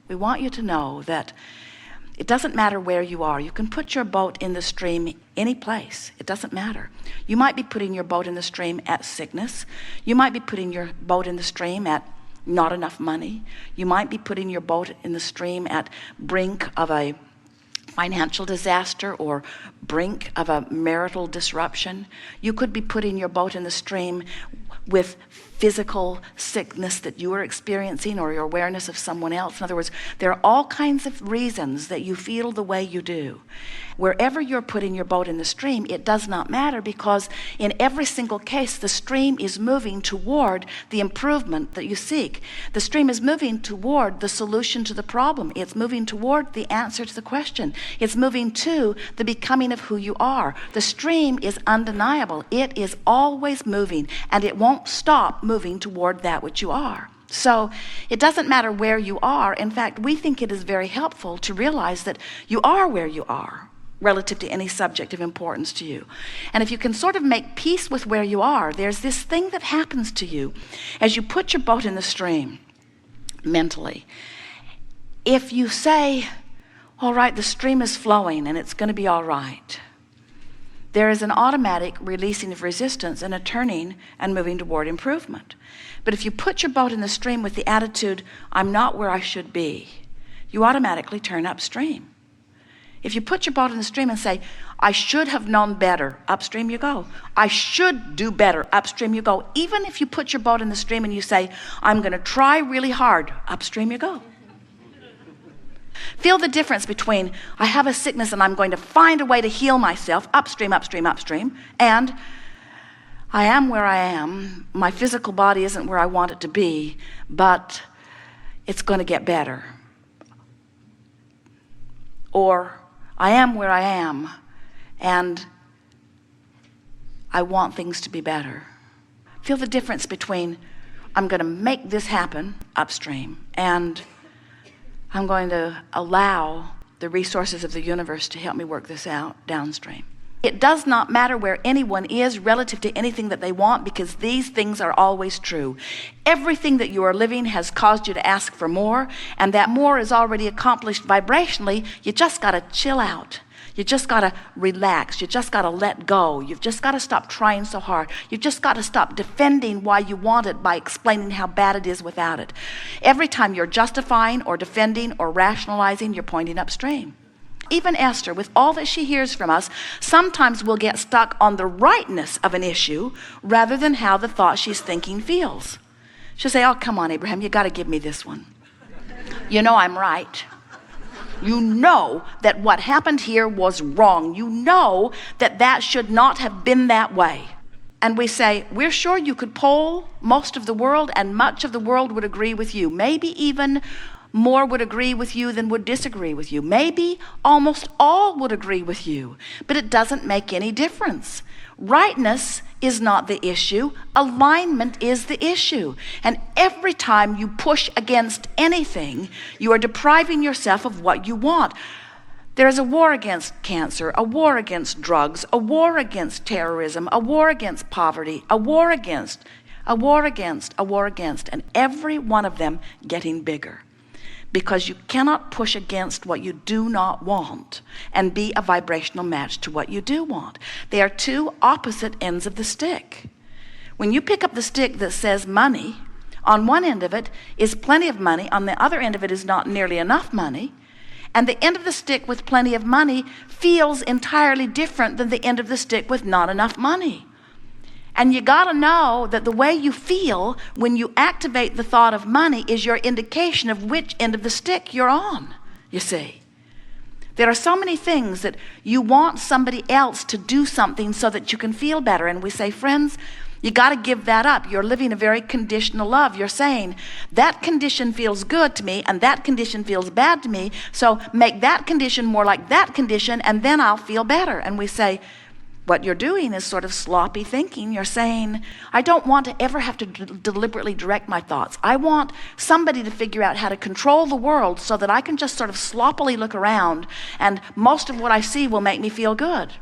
We want you to know that it doesn't matter where you are. You can put your boat in the stream any place. It doesn't matter. You might be putting your boat in the stream at sickness. You might be putting your boat in the stream at not enough money. You might be putting your boat in the stream at brink of a financial disaster or brink of a marital disruption. You could be putting your boat in the stream with physical sickness that you are experiencing or your awareness of someone else. In other words, there are all kinds of reasons that you feel the way you do. Wherever you're putting your boat in the stream, it does not matter, because in every single case, the stream is moving toward the improvement that you seek. The stream is moving toward the solution to the problem. It's moving toward the answer to the question. It's moving to the becoming of who you are. The stream is undeniable. It is always moving, and it won't stop moving toward that which you are. So it doesn't matter where you are. In fact, we think it is very helpful to realize that you are where you are relative to any subject of importance to you. And if you can sort of make peace with where you are, there's this thing that happens to you as you put your boat in the stream mentally. If you say, all right, the stream is flowing and it's going to be all right, there is an automatic releasing of resistance and a turning and moving toward improvement. But if you put your boat in the stream with the attitude, I'm not where I should be, you automatically turn upstream. If you put your boat in the stream and say, I should have known better, upstream you go. I should do better, upstream you go. Even if you put your boat in the stream and you say, I'm going to try really hard, upstream you go. Feel the difference between, I have a sickness and I'm going to find a way to heal myself, upstream, upstream, upstream, and I am where I am. My physical body isn't where I want it to be, but it's going to get better. Or I am where I am, and I want things to be better. Feel the difference between, I'm going to make this happen, upstream, and I'm going to allow the resources of the universe to help me work this out, downstream. It does not matter where anyone is relative to anything that they want, because these things are always true. Everything that you are living has caused you to ask for more, and that more is already accomplished vibrationally. You just got to chill out. You just got to relax. You just got to let go. You've just got to stop trying so hard. You've just got to stop defending why you want it by explaining how bad it is without it. Every time you're justifying or defending or rationalizing, you're pointing upstream. Even Esther, with all that she hears from us, sometimes will get stuck on the rightness of an issue rather than how the thought she's thinking feels. She'll say, oh, come on, Abraham, you got to give me this one. You know I'm right. You know that what happened here was wrong. You know that that should not have been that way. And we say, we're sure you could poll most of the world, and much of the world would agree with you. Maybe even more would agree with you than would disagree with you. Maybe almost all would agree with you, but it doesn't make any difference. Rightness is not the issue. Alignment is the issue. And every time you push against anything, you are depriving yourself of what you want. There is a war against cancer, a war against drugs, a war against terrorism, a war against poverty, a war against, and every one of them getting bigger. Because you cannot push against what you do not want and be a vibrational match to what you do want. They are two opposite ends of the stick. When you pick up the stick that says money, on one end of it is plenty of money, on the other end of it is not nearly enough money, and the end of the stick with plenty of money feels entirely different than the end of the stick with not enough money. And you got to know that the way you feel when you activate the thought of money is your indication of which end of the stick you're on, you see. There are so many things that you want somebody else to do something so that you can feel better. And we say, friends, you got to give that up. You're living a very conditional love. You're saying, that condition feels good to me and that condition feels bad to me. So make that condition more like that condition and then I'll feel better. And we say, what you're doing is sort of sloppy thinking. You're saying, I don't want to ever have to deliberately direct my thoughts. I want somebody to figure out how to control the world so that I can just sort of sloppily look around and most of what I see will make me feel good.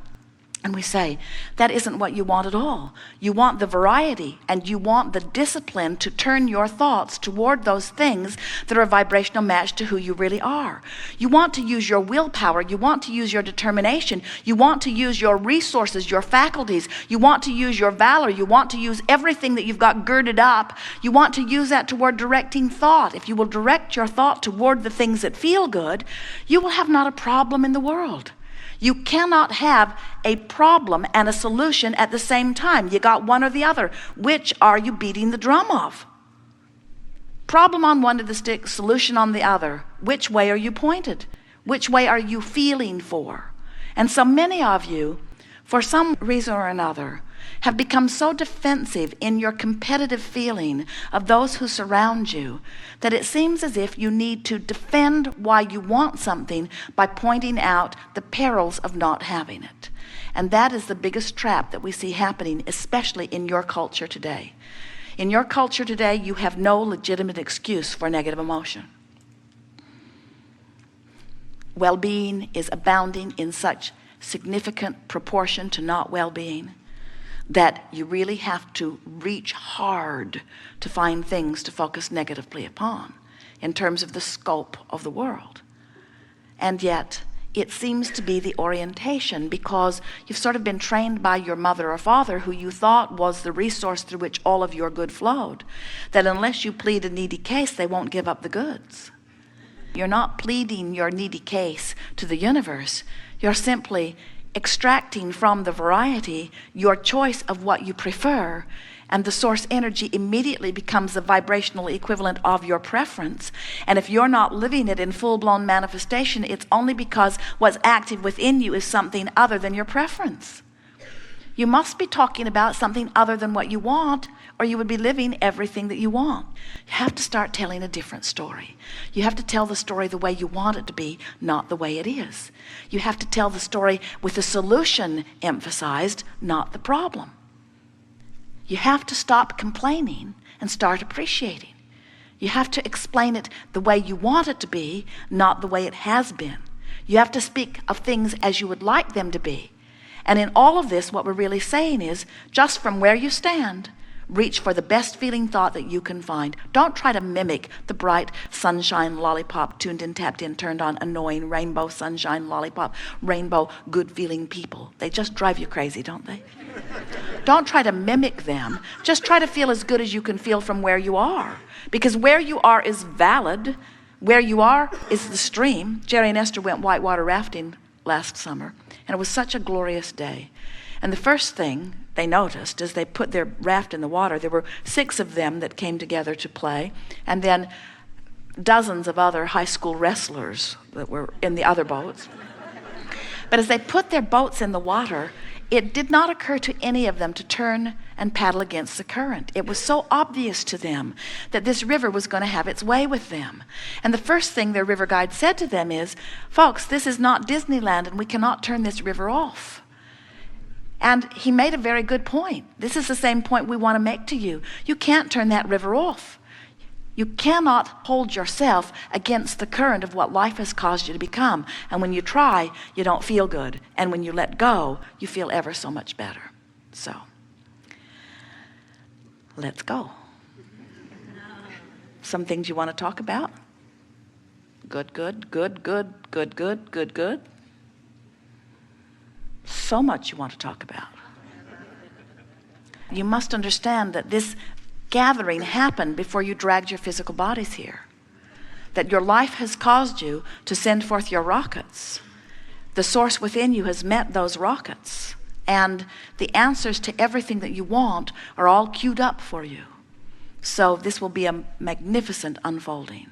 And we say, that isn't what you want at all. You want the variety, and you want the discipline to turn your thoughts toward those things that are a vibrational match to who you really are. You want to use your willpower. You want to use your determination. You want to use your resources, your faculties. You want to use your valor. You want to use everything that you've got girded up. You want to use that toward directing thought. If you will direct your thought toward the things that feel good, you will have not a problem in the world. You cannot have a problem and a solution at the same time. You got one or the other. Which are you beating the drum of? Problem on one of the sticks, solution on the other. Which way are you pointed? Which way are you feeling for? And so many of you, for some reason or another, have become so defensive in your competitive feeling of those who surround you that it seems as if you need to defend why you want something by pointing out the perils of not having it. And that is the biggest trap that we see happening, especially in your culture today. In your culture today, you have no legitimate excuse for negative emotion. Well-being is abounding in such significant proportion to not well-being that you really have to reach hard to find things to focus negatively upon in terms of the scope of the world. And yet it seems to be the orientation, because you've sort of been trained by your mother or father, who you thought was the resource through which all of your good flowed, that unless you plead a needy case, they won't give up the goods. You're not pleading your needy case to the universe. You're simply extracting from the variety your choice of what you prefer, and the source energy immediately becomes the vibrational equivalent of your preference. And if you're not living it in full-blown manifestation, it's only because what's active within you is something other than your preference. You must be talking about something other than what you want, or you would be living everything that you want. You have to start telling a different story. You have to tell the story the way you want it to be, not the way it is. You have to tell the story with the solution emphasized, not the problem. You have to stop complaining and start appreciating. You have to explain it the way you want it to be, not the way it has been. You have to speak of things as you would like them to be. And in all of this, what we're really saying is, just from where you stand, reach for the best feeling thought that you can find. Don't try to mimic the bright sunshine lollipop, tuned in, tapped in, turned on, annoying rainbow sunshine lollipop, rainbow good feeling people. They just drive you crazy, don't they? Don't try to mimic them. Just try to feel as good as you can feel from where you are. Because where you are is valid. Where you are is the stream. Jerry and Esther went whitewater rafting last summer, and it was such a glorious day. And the first thing they noticed as they put their raft in the water, there were 6 of them that came together to play, and then dozens of other high school wrestlers that were in the other boats. But as they put their boats in the water, it did not occur to any of them to turn and paddle against the current. It was so obvious to them that this river was going to have its way with them. And the first thing their river guide said to them is, folks, this is not Disneyland, and we cannot turn this river off. And he made a very good point. This is the same point we want to make to you. You can't turn that river off. You cannot hold yourself against the current of what life has caused you to become. And when you try, you don't feel good. And when you let go, you feel ever so much better. So, let's go. Some things you want to talk about? Good, good, good, good, good, good, good, good. So much you want to talk about. You must understand that this gathering happened before you dragged your physical bodies here. That your life has caused you to send forth your rockets. The source within you has met those rockets. And the answers to everything that you want are all queued up for you. So this will be a magnificent unfolding.